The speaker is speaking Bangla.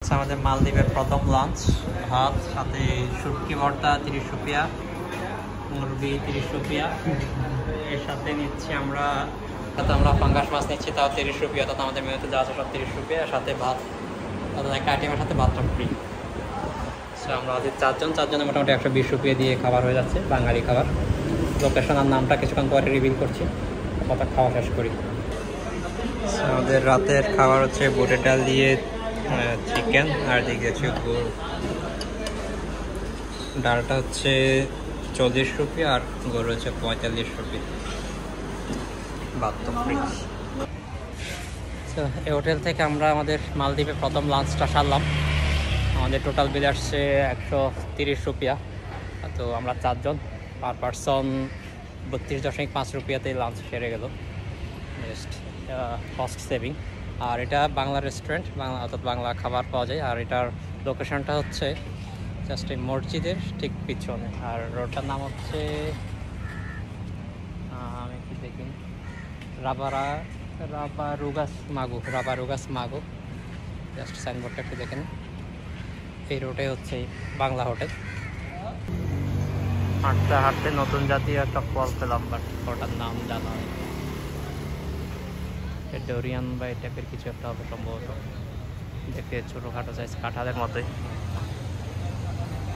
আমাদের মালদ্বীপের প্রথম লাঞ্চ, ভাত সাথে শুটকি ভর্তা 30 রুপিয়া, মুরগি 30 রুপিয়া। এর সাথে নিচ্ছি আমরা ফাঙ্গাস মাছ নিচ্ছি, তাও 30 রুপিয়া। তাতে আমাদের মেনুতে যা আছে সব 30 রুপিয়া, সাথে ভাত, তাদের একটা আইটেমের সাথে ভাতটা ফ্রি। সো আমরা আমাদের চারজনে মোটামুটি 120 রুপিয়া দিয়ে খাবার হয়ে যাচ্ছে, বাঙালি খাবার। লোকেশন আর নামটা কিছুক্ষণ পরে রিভিল করছি, কথা খাওয়া শেষ করি। আমাদের রাতের খাবার হচ্ছে বুটের ডাল দিয়ে চিকেন, আর দিকে গুড়। ডালটা হচ্ছে 40 রুপি আর গরু হচ্ছে 45 রুপি। ভাত তো ফ্রি। এই হোটেল থেকে আমরা আমাদের মালদ্বীপে প্রথম লাঞ্চটা সারলাম। আমাদের টোটাল বিল আসছে 130 রুপিয়া। তো আমরা 4 জন, পার পারসন 32.5 রুপিয়াতেই লাঞ্চ সেরে গেল। Best cost saving. আর এটা বাংলা রেস্টুরেন্ট, অর্থাৎ বাংলা খাবার পাওয়া যায়। আর এটার লোকেশনটা হচ্ছে জাস্ট এই মসজিদের ঠিক পিছনে। আর রোডটার নাম হচ্ছে আমি কি দেখি, রাবারুগাস মাগো। জাস্ট সাইনবোর্ডটা একটু দেখেন। এই রোডে হচ্ছে বাংলা হোটেল। হাঁটতে হাঁটতে নতুন জাতীয় একটা ফল পেলাম, বাট ওটার নাম জানা হয়। ডোরিয়ান বা এই টাইপের কিছু একটা হবে সম্ভবত। দেখে ছোটোখাটো সাইজ কাঁঠালের মতোই।